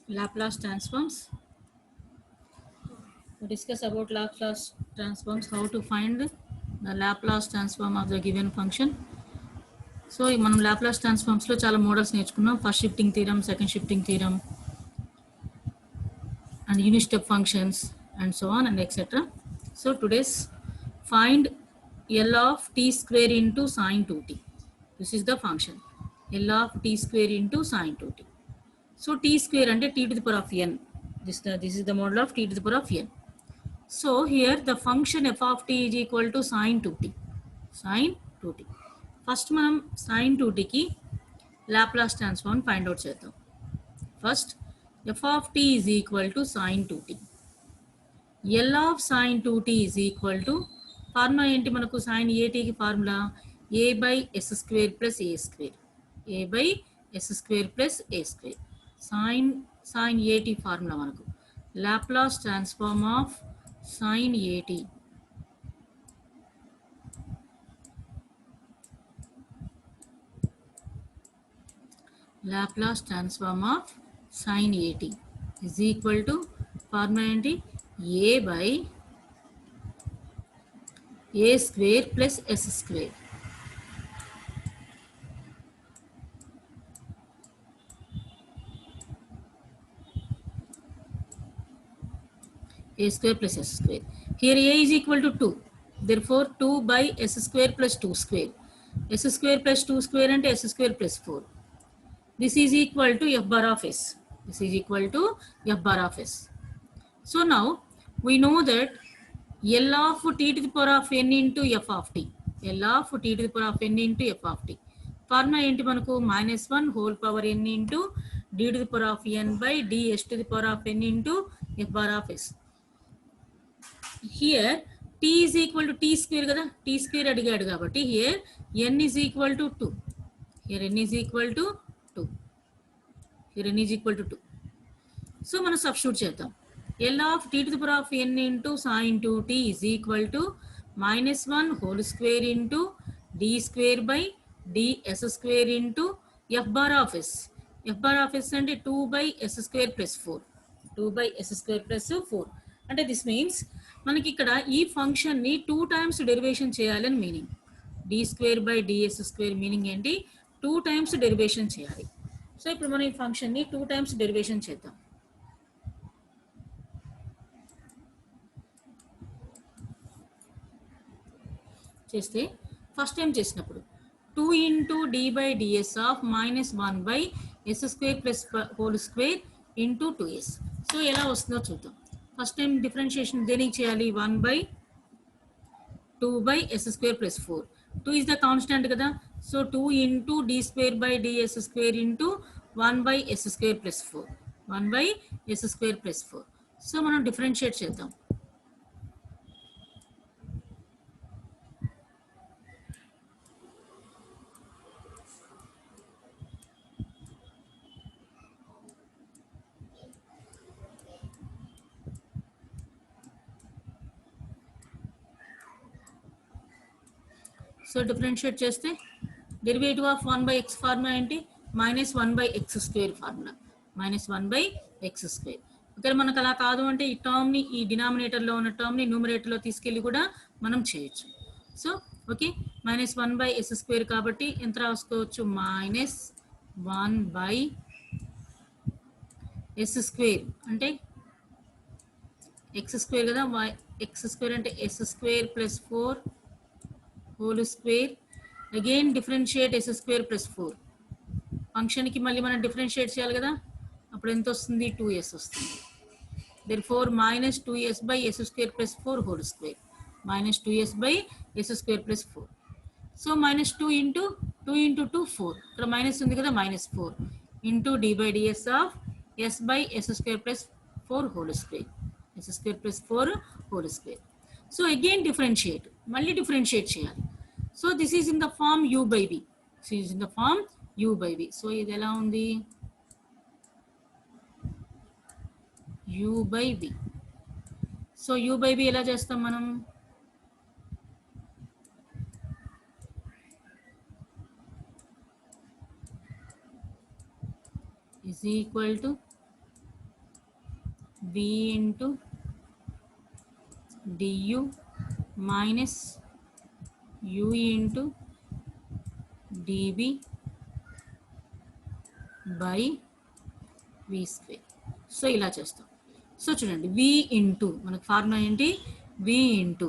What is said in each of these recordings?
Laplace transforms. We discuss about Laplace transforms, how to find the Laplace transform of the given function. So మనం Laplace transforms లో చాలా models నేర్చుకున్నాం. First shifting theorem, second shifting theorem, and unit step functions and so on and etc. So today's find L of t square into sine 2t. This is the function L of t square into sine 2t. So t square and t to the power of n. This is the model of t to the power of n. So here the function f of t is equal to sine 2t. Sine 2t. First మనం sine 2t కి Laplace transform find out చేద్దాం. First f of t is equal to sine 2t. L of sine 2t is equal to formula ఏంటి మనకు sin at కి formula a by s square plus a square. a by s square plus a square. sin at formula మనకు Laplace transform of sin at. Laplace transform of sin at is equal to formula ఏంటి a by a square plus s square. a square plus s square. Here a is equal to 2. Therefore 2 by s square plus 2 square. s square plus 2 square and s square plus 4. This is equal to f bar of s. This is equal to f bar of s. So now we know that L of t to the power of n into f of t. L of t to the power of n into f of t. Formula ఏంటి మనకు -1 whole power n into d to the power of n by ds to the power of n into f bar of s. Here t is equal to t square కదా, t square అడిగాడు కాబట్టి here n is equal to 2. Here n is equal to 2. Here n is equal to 2. So మనం substitute చేద్దాం. L of t to the power of n into sine 2t is equal to -1 whole square into d square by ds square into f bar of s. f bar of s అంటే 2 by s square plus 4. 2 by s square plus 4. అంటే this means మనకి ఇక్కడ ఈ function ని 2 times derivation చేయాలని meaning. d square by ds square meaning ఏంటి 2 times derivation చేయాలి. So ఇప్పుడు మనం ఈ ఫంక్షన్ ని 2 టైమ్స్ డెరివేషన్ చేద్దాం. చేస్తే ఫస్ట్ టైం చేసినప్పుడు 2 into d by d s of -1 by s square plus whole square into 2s. So ఎలా వస్తుందో చూద్దాం. ఫస్ట్ టైం డిఫరెన్షియేషన్ దేనికి చేయాలి 1 by 2 by s square plus 4. 2 is the constant కదా, so 2 into d square by d s square into 1 by s square plus 4. 1 by s square plus 4. So మనం differentiate చేద్దాం. So differentiate చేస్తే derivative of 1 by X formula ఏంటి -1 by X square formula -1 by X square. ఒకవేళ మనకు అలా కాదు అంటే ఈ టర్మ్ని ఈ డినామినేటర్లో ఉన్న టర్మ్ని న్యూమరేటర్లో తీసుకెళ్ళి కూడా మనం చేయొచ్చు. So okay -1 by s square కాబట్టి ఎంత రాసుకోవచ్చు -1 బై ఎస్ స్క్వేర్ అంటే ఎక్స్ స్క్వేర్ కదా, ఎక్స్ స్క్వేర్ అంటే s square plus 4 whole square again differentiate s square plus 4. ఫంక్షన్కి మళ్ళీ మనం డిఫరెన్షియేట్ చేయాలి కదా, అప్పుడు ఎంత వస్తుంది 2s వస్తుంది. Therefore -2s by s square plus 4 whole square -2s by s square plus 4. So -2 into 2 into 2 4, ఇక్కడ మైనస్ ఉంది కదా -4 into d by d s of s by s square plus 4 whole square s square plus 4 whole square. So again differentiate, మళ్ళీ differentiate చేయాలి. So this is in the form u by v. This is in the form u by v. So ఇది ఎలా ఉంది u by v. So u by v ఎలా చేస్తాం మనం is equal to v into du minus u into db by v square. So ఇలా చేస్తాం. So చూడండి v into మనకు ఫార్ములా ఏంటి v into,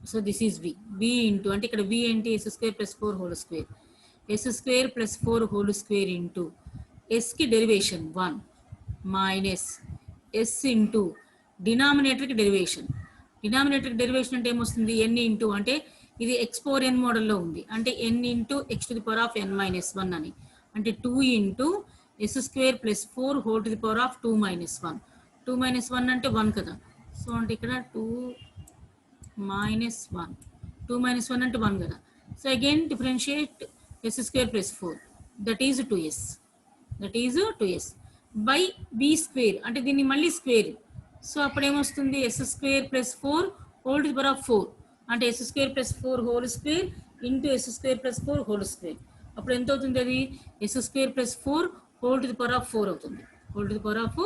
so this is v into అంటే ఇక్కడ v ఏంటి s square plus 4 whole square, s square plus 4 whole square into ఎస్కి derivation 1 minus s into డినామినేటర్కి డెరివేషన్. డినామినేటర్కి డెరివేషన్ అంటే ఏమొస్తుంది ఎన్ ఇంటూ అంటే ఇది ఎక్స్ పవర్ ఎన్ మోడల్లో ఉంది అంటే n into x to the power of n minus 1 అని, అంటే 2 into s square plus 4 whole to the power of 2 minus 1. 2 minus 1 అంటే 1 కదా, సో అంటే ఇక్కడ 2 minus 1. 2 minus 1 అంటే 1 కదా. So again differentiate s square plus 4 that is 2s, that is 2s by b square అంటే దీన్ని మళ్ళీ స్క్వేర్. సో అప్పుడు ఏమొస్తుంది s square plus 4 whole to the power of 4 అంటే s square plus 4 whole square into s square plus 4 whole square. అప్పుడు ఎంత అవుతుంది అది s square plus 4 whole to the power of 4 అవుతుంది, whole to the power of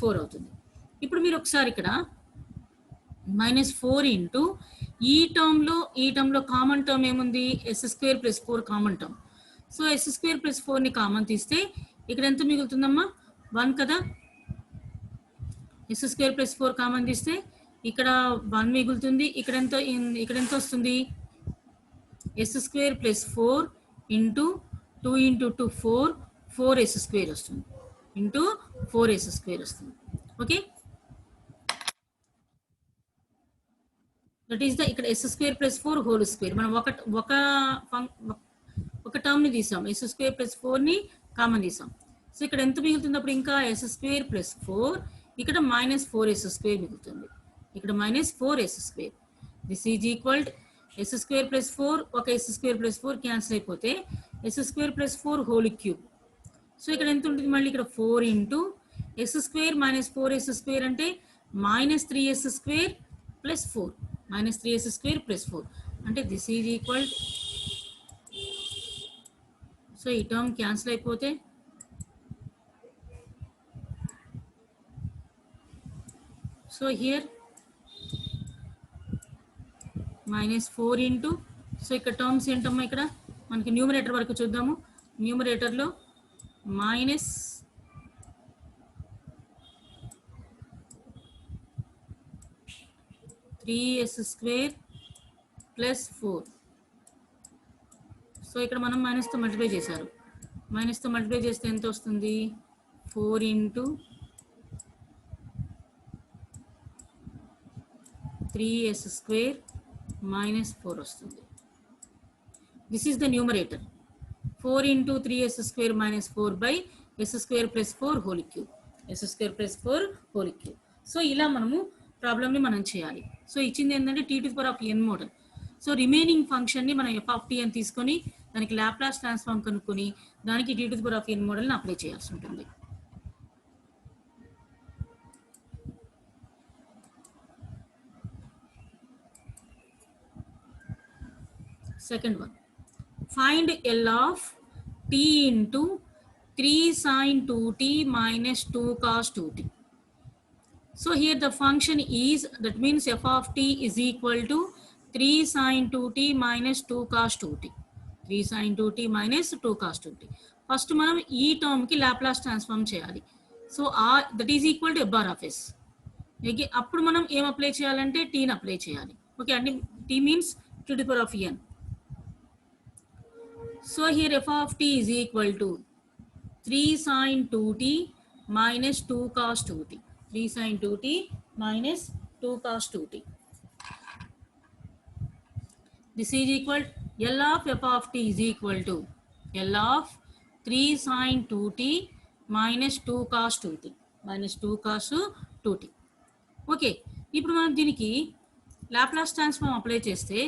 4 అవుతుంది. ఇప్పుడు మీరు ఒకసారి ఇక్కడ -4 ఇంటూ ఈ టర్మ్లో కామన్ టర్మ్ ఏముంది s square plus 4 common term. So s square plus 4ని కామన్ తీస్తే ఇక్కడ ఎంత మిగులుతుందమ్మా 1 కదా. ఎస్ స్క్వేర్ ప్లస్ 4 కామన్ తీస్తే ఇక్కడ 1 మిగులుతుంది. ఇక్కడ ఎంత వస్తుంది s square plus 4 into 2 into 2 4 s square వస్తుంది ఇంటూ 4 ఎస్ స్క్వేర్ వస్తుంది. ఓకే, దట్ ఈస్ ద ఇక్కడ s square plus 4 whole square మనం ఒక టర్మ్ని తీసాం, ఎస్ స్క్వేర్ ప్లస్ 4ని కామన్ తీసాం. సో ఇక్కడ ఎంత మిగులుతుంది అప్పుడు ఇంకా ఎస్ స్క్వేర్ ప్లస్ 4, ఇక్కడ -4 ఎస్ స్క్వేర్ మిగులుతుంది, ఇక్కడ -4 s square. This is equal s square plus 4 ఒక ఎస్ స్క్వేర్ ప్లస్ 4 క్యాన్సిల్ అయిపోతే s square plus 4 whole cube. So ఇక్కడ ఎంత ఉంటుంది మళ్ళీ ఇక్కడ 4 into s square -4 s square అంటే -3 s square plus 4 -3s square plus 4 అంటే దిస్ ఈజ్ ఈక్వల్. సో ఈ టర్మ్ క్యాన్సిల్ అయిపోతే సో హియర్ -4 ఇంటూ, సో ఇక్కడ టర్మ్స్ ఏంటమ్మా ఇక్కడ మనకి న్యూమరేటర్ వరకు చూద్దాము. న్యూమరేటర్లో -3s స్క్వేర్ ప్లస్ 4. సో ఇక్కడ మనం మైనస్తో మల్టిప్లై చేశారు, మైనస్తో మల్టిప్లై చేస్తే ఎంత వస్తుంది 4 ఇంటూ 3s స్క్వేర్ -4 వస్తుంది. This is the numerator 4 into 3s square -4 by s square plus 4 whole cube, s square plus 4 whole cube. So ఇలా మనము ప్రాబ్లమ్ని మనం చేయాలి. సో ఇచ్చింది ఏంటంటే t to the power of n model. So remaining ఫంక్షన్ని మనం ఎఫ్ ఆఫ్ టీ అని తీసుకొని దానికి లాప్లాస్ ట్రాన్స్ఫార్మ్ కనుక్కొని దానికి t to the power of n మోడల్ని అప్లై చేయాల్సి ఉంటుంది. Second one, find L of t into 3 sin 2t minus 2 cos 2t. So here the function is, that means f of t is equal to 3 sin 2t minus 2 cos 2t. 3 sin 2t minus 2 cos 2t. First మనం ఈ టర్మ్కి Laplace transform చేయాలి. So that is equal to f bar of s. అప్పుడు మనం ఏం apply చేయాలంటే టీని apply చేయాలి. ఓకే అండి, t means to the power of n. So here f of t is equal to 3 sin 2t minus 2 cos 2t. 3 sin 2t minus 2 cos 2t. This is equal, L of f of t is equal to L of 3 sin 2t minus 2 cos 2t. Minus 2 cos 2t. Okay, ఇప్పుడు మనం దీనికి Laplace transform apply చేస్తే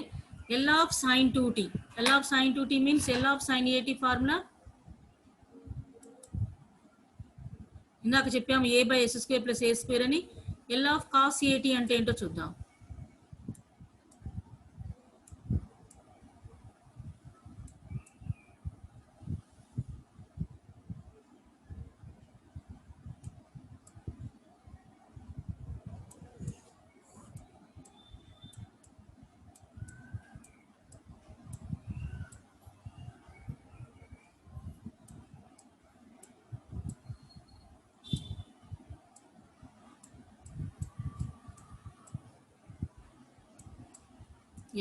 L of sin 2t. L of sin 2t means L of sin at formula ఇందాక చెప్పాము a by s square plus a square అని. L of cos a t అంటే ఏంటో చూద్దాం.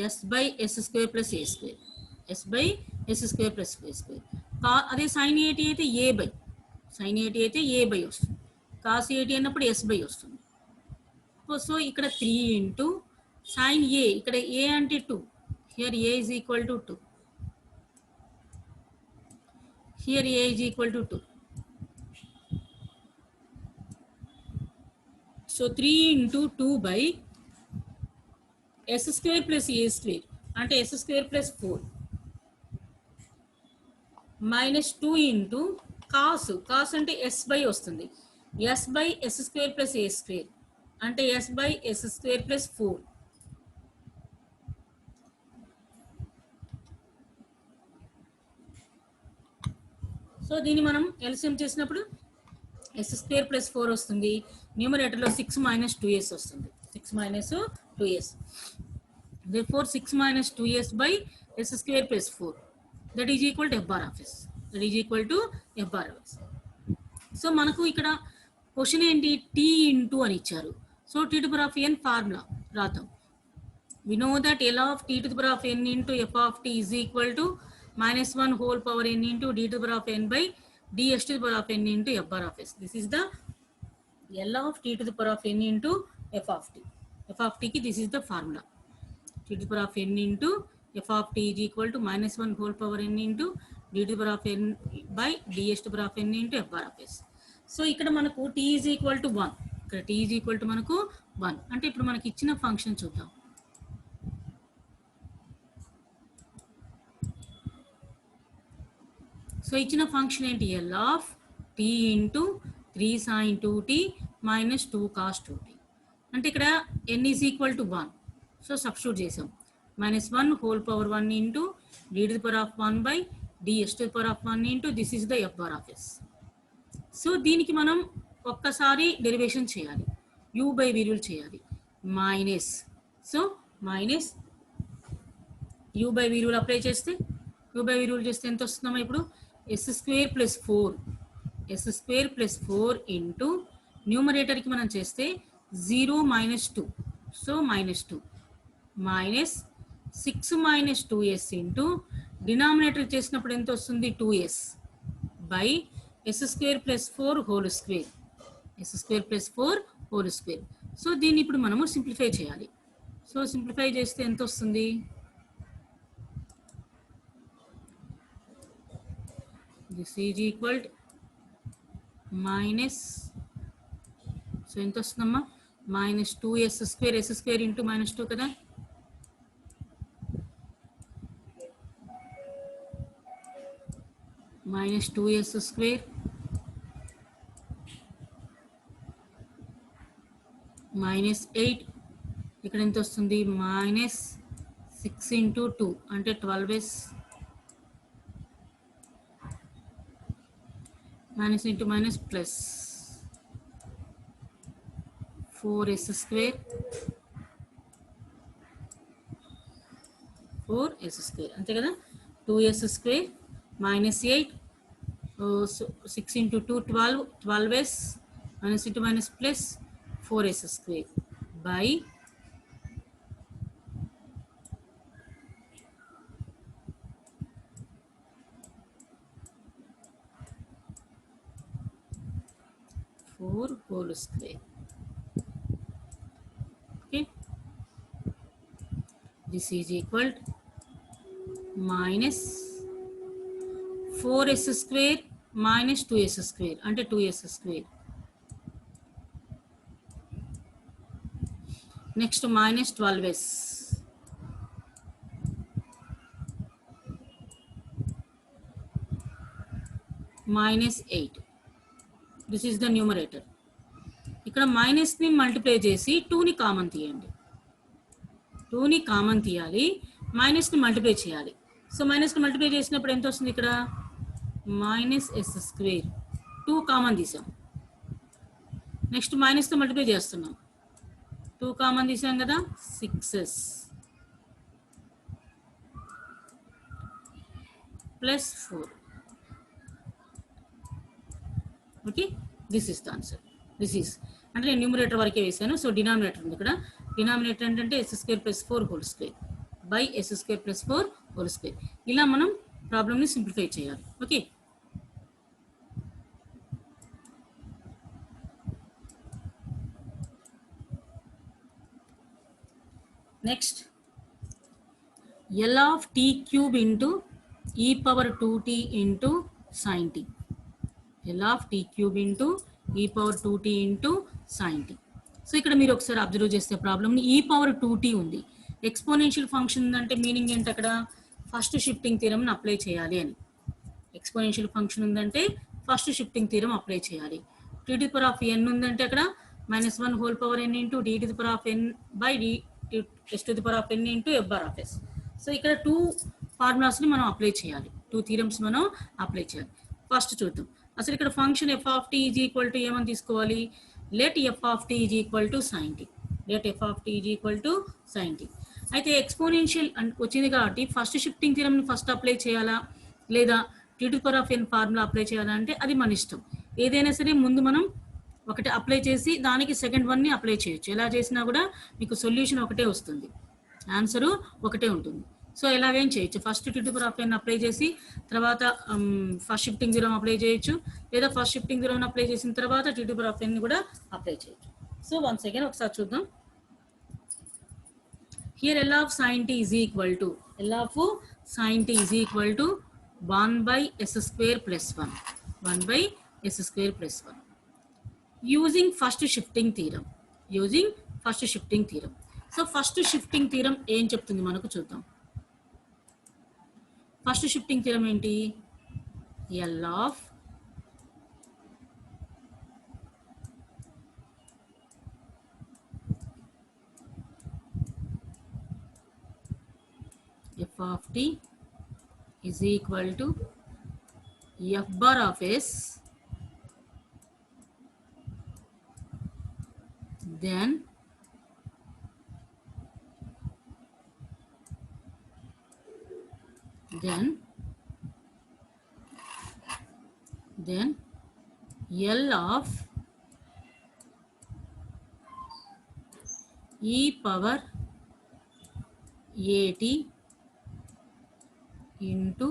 S by s square plus a square, s by s square plus a square. అదే sine a t అయితే ఏ by, sign a t అయితే ఏ by వస్తుంది, cos ఏటీ అన్నప్పుడు ఎస్ బై వస్తుంది. సో ఇక్కడ 3 ఇంటూ సైన్ ఏ, ఇక్కడ ఏ అంటే 2, here a is equal to 2, here a is equal to 2. So 3 into 2 by s square plus a square అంటే s square plus 4 minus 2 into cos అంటే s by వస్తుంది, s by s square plus a square అంటే s by s square plus 4. So దీన్ని మనం LCM చేసినప్పుడు yes square plus 4 వస్తుంది, న్యూమరేటర్లో 6 minus 2s వస్తుంది, 6 minus 2s. therefore 6 minus 2s by s square plus 4, that is equal to f bar of s, that is equal to f bar of s. So మనకు ఇక్కడ question ఏంటి, t into అని ఇచ్చారు. So t to the power of n formula రాద్దాం. we know that L of t to the power of n into f of t is equal to minus 1 whole power n into d to the power of n by ds to the power of n into f bar of s. This is the L of t to the power of n into f of t. f of t ki this is the formula. t to the power of n into f of t is equal to minus 1 whole power n into d to the power of n by ds to the power of n into f bar of s. So ఇక్కడ మనకు t is equal to 1, ఇక్కడ t is equal to మనకు 1 అంటే ఇప్పుడు మనకి ఇచ్చిన function చూద్దాం. So ఇచ్చిన ఫంక్షన్ ఏంటి, L of t into 3 sin 2t minus 2 cos 2t అంటే ఇక్కడ n is equal to 1, so substitute చేసాం. Minus 1 whole power 1 into d to the power of 1 by ds to the power of 1 into this is the f bar of s. సో దీనికి మనం ఒక్కసారి derivation చేయాలి, u by v rule చేయాలి, minus, so minus u by v rule apply చేస్తే, u by v rule చేస్తే ఎంత వస్తుందమ్మా ఇప్పుడు, s square plus 4, s square plus 4 into న్యూమరేటర్కి మనం చేస్తే 0 మైనస్ 2, సో minus 2 minus 6 minus 2s into denominator చేసినప్పుడు ఎంత వస్తుంది 2s by s square plus 4 whole square, s square plus 4 whole square. So దీన్ని ఇప్పుడు మనము సింప్లిఫై చేయాలి. సో సింప్లిఫై చేస్తే ఎంత వస్తుంది, this is equal to minus, so ఎంత వస్తుందమ్మా minus 2s square, s square into minus 2 కదా, మైనస్ 2s స్క్వేర్ మైనస్ 8, ఇక్కడ ఎంత వస్తుంది మైనస్ 6 ఇంటూ 2 అంటే 12s minus into minus plus 4s square 4s square అంతే కదా, 2s square minus 8, 6 into 2 12, 12s minus into minus plus 4s square by 4 whole square. Okay, this is equal to minus 4s square minus 2s square అంటే 2s square. Next minus 12s minus 8, this is the numerator. ఇక్కడ మైనస్ని multiply చేసి 2ని common తీయండి, 2ని common తీయాలి, మైనస్ని multiply చేయాలి. So మైనస్ని multiply చేసినప్పుడు ఎంత వస్తుంది, ఇక్కడ మైనస్ s స్క్వేర్, 2 కామన్ తీసాం, నెక్స్ట్ మైనస్తో మల్టిప్లై చేస్తున్నాం, 2 కామన్ తీసాం కదా 6s plus 4. Okay, this is the answer. This is అంటే నేను న్యూమరేటర్ వరకే వేసాను. సో డినామినేటర్ ఉంది ఇక్కడ, డినామినేటర్ ఏంటంటే s square plus 4 whole square by s square plus 4 whole square. ఇలా మనం ప్రాబ్లమ్ని సింప్లిఫై చేయాలి. Okay, next L of t cube into e power 2t into sin t. L of t cube into e power 2t into sin t. So ఇక్కడ మీరు ఒకసారి observe చేస్తే ప్రాబ్లమ్ని e power 2t ఉంది, ఎక్స్పోనెన్షియల్ ఫంక్షన్ ఉందంటే meaning ఏంటి, అక్కడ first shifting థీరంని apply చేయాలి అని. ఎక్స్పోనెన్షియల్ ఫంక్షన్ ఉందంటే ఫస్ట్ షిఫ్టింగ్ థీరం అప్లై చేయాలి. t to the power of n ఉందంటే అక్కడ -1 whole power n into d to the power of n by d s to the power of n into f bar of s. So ఇక్కడ 2 ఫార్ములాస్ని మనం apply చేయాలి, 2 theorems మనం apply చేయాలి. First చూద్దాం అసలు ఇక్కడ function f of t is equal to ఏమని తీసుకోవాలి, let f of t is equal to sine t. Let f of t is equal to sine t. అయితే ఎక్స్పోనెన్షియల్ వచ్చింది కాబట్టి ఫస్ట్ షిఫ్టింగ్ థీరమ్ని ఫస్ట్ అప్లై చేయాలా లేదా t to the power of n formula apply చేయాలా అంటే అది మన ఇష్టం. ఏదైనా సరే ముందు మనం ఒకటి అప్లై చేసి దానికి సెకండ్ వన్ని అప్లై చేయొచ్చు. ఎలా చేసినా కూడా మీకు సొల్యూషన్ ఒకటే వస్తుంది, ఆన్సరు ఒకటే ఉంటుంది. సో ఎలాగేం చేయొచ్చు, first t to the power of n apply చేసి తర్వాత ఫస్ట్ షిఫ్టింగ్ థీరం అప్లై చేయొచ్చు, లేదా ఫస్ట్ షిఫ్టింగ్ థీరం అప్లై చేసిన తర్వాత t to the power of n కూడా అప్లై చేయొచ్చు. సో వన్స్ అగైన్ ఒకసారి చూద్దాం. Here L of sin t is equal to L of sin t is equal to 1 by s square plus 1, 1 by s square plus 1 using first shifting theorem, using first shifting theorem. So first shifting theorem ఏం చెప్తుంది మనకు చూద్దాం. First shifting theorem ఏంటి, L of f of t is equal to f bar of s, then L of e power at into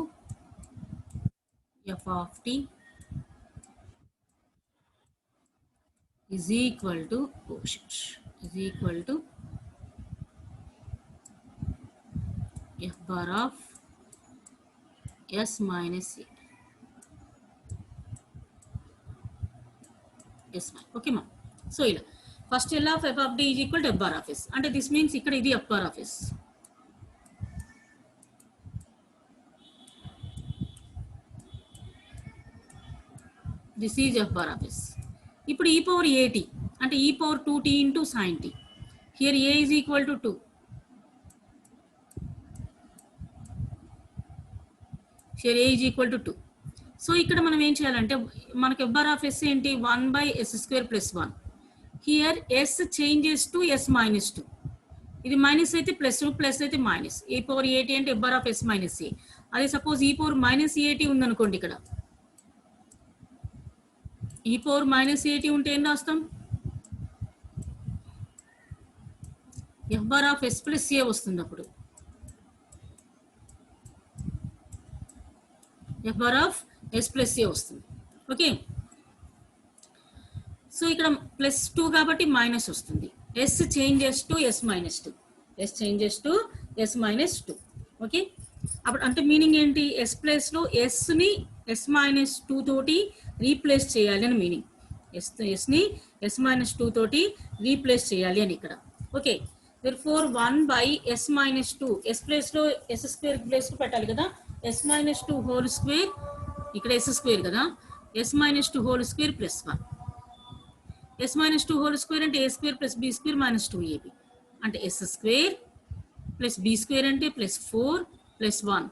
f of t is equal to f bar of s minus a. Okay మా. So ఇలా first L of f of t is equal to f bar of s అంటే this means ఇక్కడ ఇది f bar of s. This is f bar of s. ఇప్పుడు e power at అంటే e power 2t into sin t. Here a is equal to 2. Here a is equal to 2. So ఇక్కడ మనం ఏం చేయాలంటే మనకి f bar of s ఏంటి 1 by s square plus 1. Here s changes to s minus 2. ఇది minus అయితే plus, plus అయితే minus. e power at అంటే f bar of s minus a. అదే suppose e power minus at ఉందనుకోండి, ఇక్కడ e power minus at ఉంటే ఏం రాస్తాం, f bar of s plus a వస్తుంది. అప్పుడు f bar of s plus a వస్తుంది. ఓకే, సో ఇక్కడ ప్లస్ 2 కాబట్టి మైనస్ వస్తుంది. s changes to s minus 2, s changes to s minus 2. Okay, అప్పుడు అంటే మీనింగ్ ఏంటి, s ప్లేస్లో sని s మైనస్ 2 తోటి రీప్లేస్ చేయాలి అని మీనింగ్. sని s మైనస్ 2 తోటి రీప్లేస్ చేయాలి అని ఇక్కడ. Okay, therefore 1 by s minus 2, s ప్లేస్లో s స్క్వేర్ ప్లేస్లో పెట్టాలి కదా, s minus 2 హోల్ స్క్వేర్, ఇక్కడ s స్క్వేర్ కదా, s minus 2 whole square plus 1. s minus 2 whole square అంటే a square plus b square minus 2ab అంటే s square plus b square అంటే plus 4 plus 1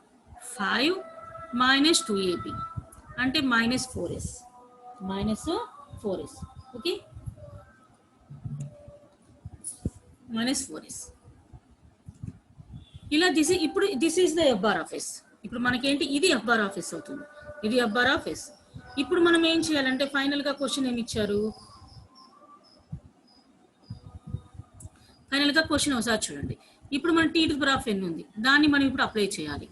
5 minus 2ab అంటే minus 4s, minus 4s. Okay, minus 4s. ఇలా ఇప్పుడు this is the f bar of s. ఇప్పుడు మనకేంటి, ఇది f bar of s అవుతుంది, ఇది f bar of s. ఇప్పుడు మనం ఏం చేయాలంటే ఫైనల్గా క్వశ్చన్ ఏమి ఇచ్చారు, ఫైనల్గా క్వశ్చన్ ఒకసారి చూడండి. ఇప్పుడు మన t to the power of n ఉంది, దాన్ని మనం ఇప్పుడు అప్లై చేయాలి.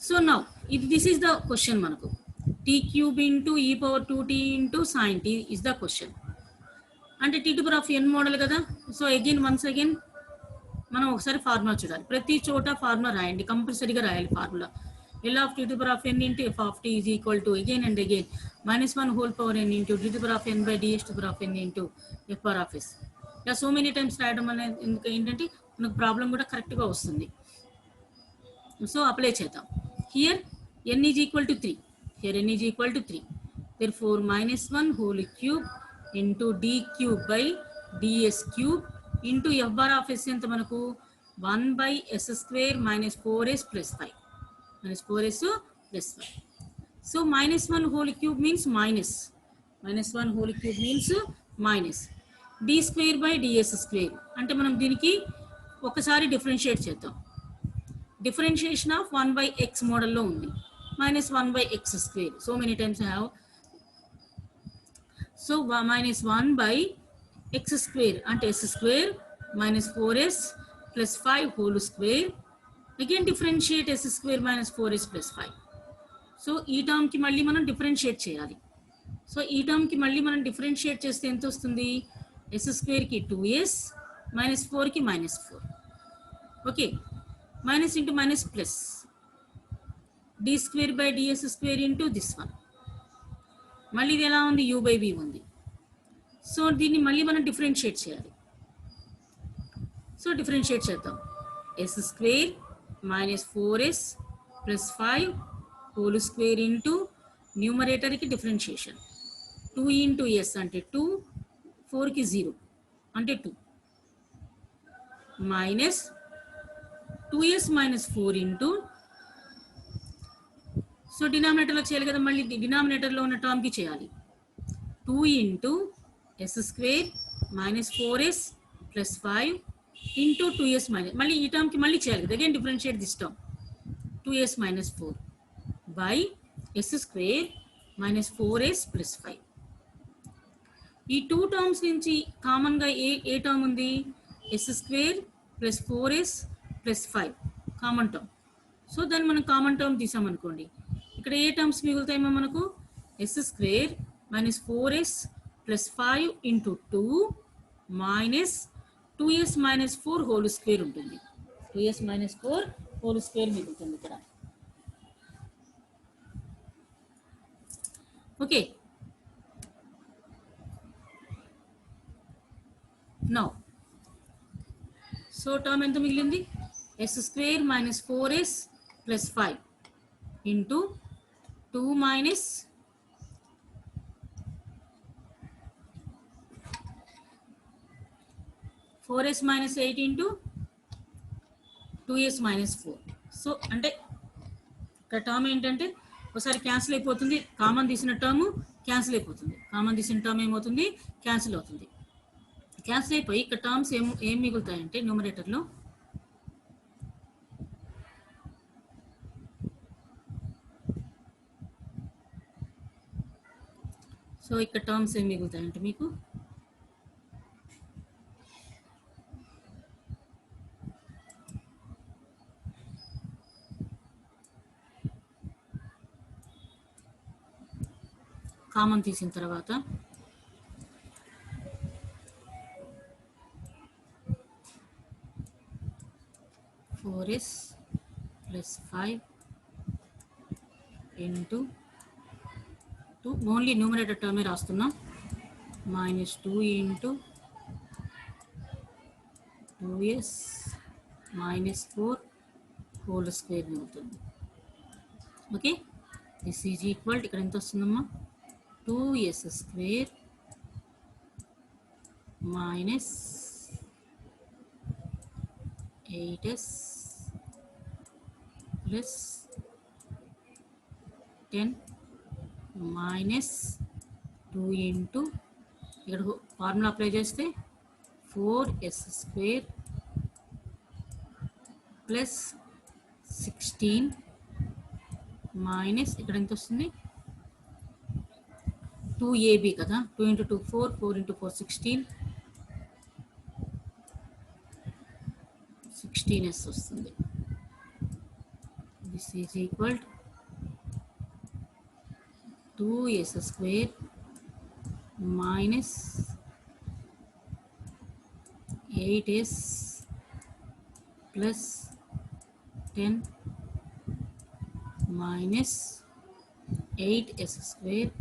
So now this is the question మనకు t cube into e power 2t into sin t is the question. అంటే t to the power of n model కదా. So again once again మనం ఒకసారి ఫార్ములా చూడాలి, ప్రతి చోట formula రాయండి, కంపల్సరీగా రాయాలి formula. L of t to the power of n into f of t is equal to again and again -1 whole power n into t to the power of n by dx to the power of n into f power of s. ఇలా so many times రాయడం అనేది ఏంటంటే మనకు problem కూడా కరెక్ట్గా వస్తుంది. So apply చేద్దాం. Here n is equal to 3. Here n is equal to 3. Therefore -1 whole cube into d cube by ds cube into f bar of s ఎంత మనకు 1 by s square minus 4s plus 5. Minus 4s plus 5. So -1 whole cube means minus. -1 whole cube means minus. d square by ds square. అంటే మనం దీనికి ఒకసారి differentiate చేద్దాం. Differentiation of 1 by x మోడల్లో ఉంది. -1 by x square. So many times I have. So -1 by x square అంటే s square minus 4s plus 5 whole square. Again differentiate s square minus 4s plus 5. So ఈ టర్మ్కి మళ్ళీ మనం differentiate చేయాలి. So ఈ టర్మ్కి మళ్ళీ మనం డిఫరెన్షియేట్ చేస్తే ఎంత వస్తుంది? s స్క్వేర్కి 2s minus 4కి -4. Okay, minus into minus plus d square by ds square into this one. మళ్ళీ ఇది ఎలా ఉంది? u బై v ఉంది. సో దీన్ని మళ్ళీ మనం డిఫరెన్షియేట్ చేయాలి. సో డిఫరెన్షియేట్ చేద్దాం. s square minus 4s plus 5 whole square into న్యూమరేటర్కి డిఫరెన్షియేషన్ 2 ఇంటూ s అంటే 2, 4కి 0 అంటే 2 minus 2s minus 4 into, so డినామినేటర్లో చేయాలి కదా, మళ్ళీ డినామినేటర్లో ఉన్న టర్మ్కి చేయాలి. 2 into s square minus 4s plus 5 into 2s minus, మళ్ళీ ఈ టర్మ్కి మళ్ళీ చేయాలి కదా, again differentiate this term 2s minus 4 by s square minus 4s plus 5. ఈ 2 టర్మ్స్ నుంచి కామన్గా ఏ టర్మ్ ఉంది? s square plus 4s plus 5 common term. So దాన్ని మనం కామన్ టర్మ్ తీసామనుకోండి, ఇక్కడ ఏ టర్మ్స్ మిగులుతాయేమో మనకు? s square minus 4s plus 5 into 2 minus 2s minus 4 whole square ఉంటుంది. 2s minus 4 whole square మిగులుతుంది ఇక్కడ. ఓకే, నౌ సో టర్మ్ ఎంత మిగిలింది? s square minus 4s plus 5 into 2 minus 4s minus 8 into 2s minus 4. So అంటే ఇక్కడ term ఏంటంటే ఒకసారి cancel అయిపోతుంది, కామన్ తీసిన టర్మ్ క్యాన్సిల్ అయిపోతుంది, కామన్ తీసిన టర్మ్ ఏమవుతుంది? క్యాన్సిల్ అవుతుంది. క్యాన్సిల్ అయిపోయి ఇక్కడ టర్మ్స్ ఏం మిగులుతాయంటే న్యూమరేటర్లో సో ఇక్కడ టర్మ్స్ ఏం మిగులుతాయంటే మీకు కామన్ తీసిన తర్వాత 4s plus 5 into 2, only numerator టర్మే రాస్తున్నాం, minus 2 into 2s minus 4 whole square మిగులుతుంది. ఓకే, దిస్ ఈజ్ ఈక్వల్, ఇక్కడ ఎంత వస్తుందమ్మా? 2s square minus 8s plus 10 minus 2 into, ఇక్కడ ఫార్ములా అప్లై చేస్తే 4s స్క్వేర్ ప్లస్ 16 మైనస్ ఇక్కడ ఎంత వస్తుంది? 2ab కదా, 2 into 2 4, 4 into 4 16, 16s వస్తుంది. This is equal to 2s square minus 8s plus 10 minus 8s square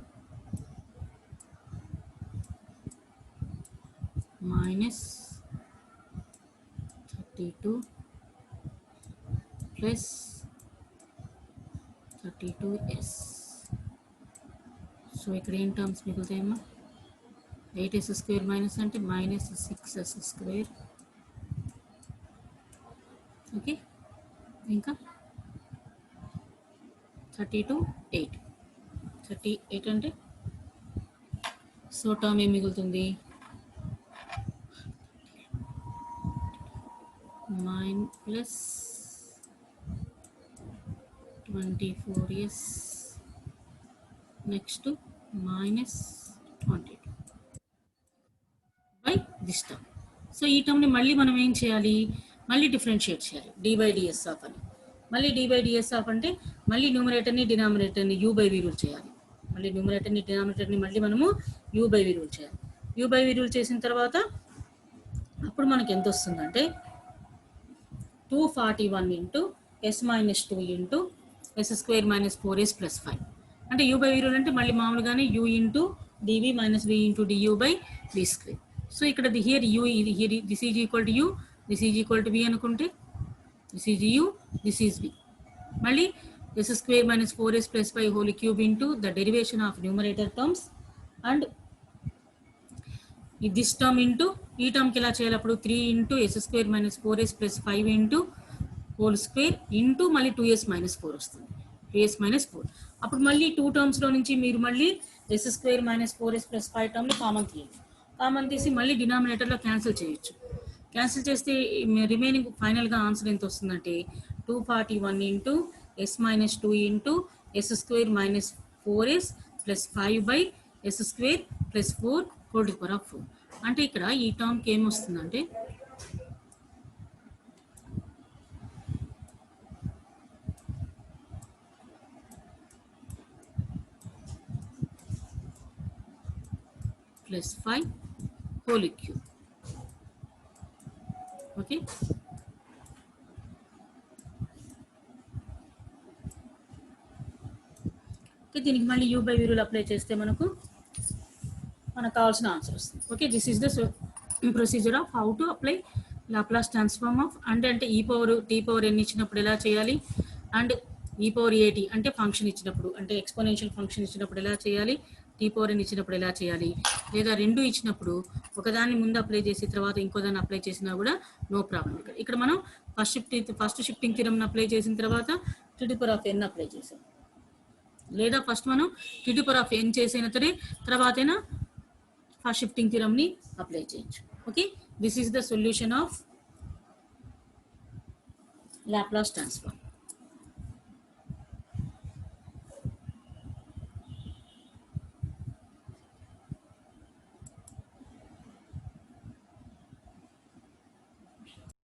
minus 32 plus 32s. So ఇక్కడ ఏం terms మిగులుతాయమ్మా, 8s square minus అంటే మైనస్ 6s స్క్వేర్. ఓకే, ఇంకా 32 8 38 అంటే సో టర్మ్ ఏం మిగులుతుంది, 9 plus 24s next minus 22 by this term. So ఈ టర్మ్ని మళ్ళీ మనం ఏం చేయాలి, మళ్ళీ డిఫరెన్షియేట్ చేయాలి dy ds ఆఫ్ అని. మళ్ళీ dy ds ఆఫ్ అంటే మళ్ళీ న్యూమరేటర్ని డినామినేటర్ని u బై v రూల్ చేయాలి. మళ్ళీ న్యూమరేటర్ని డినామినేటర్ని మళ్ళీ మనము u బై v రూల్ చేయాలి. u బై v రూల్ చేసిన తర్వాత అప్పుడు మనకి ఎంత వస్తుందంటే 241 into s minus 2 into s square minus 4s plus 5. అంటే u బై v రూల్ అంటే మళ్ళీ మామూలుగానే u into dv minus v into du by v square. So ఇక్కడ here u here this is equal to u, this is equal to v అనుకుంటే this is u, this is v. మళ్ళీ s square minus 4s plus 5 whole cube into the derivation of numerator terms and this term into ఈ టర్మ్కి ఎలా చేయాలి, అప్పుడు 3 into s square minus 4s plus 5 into whole square into మళ్ళీ 2s minus 4 వస్తుంది, 2s minus 4. అప్పుడు మళ్ళీ 2 టర్మ్స్లో నుంచి మీరు మళ్ళీ s square minus 4s plus 5 టర్మ్ని common తీయండి. కామన్ తీసి మళ్ళీ డినామినేటర్లో క్యాన్సిల్ చేయొచ్చు. క్యాన్సిల్ చేస్తే రిమైనింగ్ ఫైనల్గా ఆన్సర్ ఎంత వస్తుందంటే 241 into s minus 2 into s square minus 4s plus 5 by s square plus 4 whole to the power of 4. అంటే ఇక్కడ ఈ టర్మ్కి ఏమొస్తుందంటే ప్లస్ 5 హోల్ క్యూబ్. ఓకే, దీనికి మళ్ళీ u by v rule apply చేస్తే మనకు కావాల్సిన ఆన్సర్ వస్తుంది. Okay, this is the procedure of how to apply Laplace transform of అంటే ఈ పవర్ టీ పవర్ ఎన్ ఇచ్చినప్పుడు ఎలా చేయాలి, అండ్ ఈ పవర్ ఏటీ అంటే ఫంక్షన్ ఇచ్చినప్పుడు అంటే ఎక్స్పోనెన్షియల్ ఫంక్షన్ ఇచ్చినప్పుడు ఎలా చేయాలి, టీ పవర్ ఎన్ ఇచ్చినప్పుడు ఎలా చేయాలి, లేదా రెండు ఇచ్చినప్పుడు ఒకదాన్ని ముందు అప్లై చేసి తర్వాత ఇంకోదాన్ని అప్లై చేసినా కూడా నో ప్రాబ్లం. ఇక్కడ మనం ఫస్ట్ షిఫ్టింగ్ థియరమ్ని అప్లై చేసిన తర్వాత t to power of n apply చేసాం, లేదా ఫస్ట్ మనం t to power of n చేసిన తర్వాతైనా ఫస్ట్ షిఫ్టింగ్ థియరమ్ని అప్లై చేయొచ్చు. Okay, this is the solution of Laplace transform.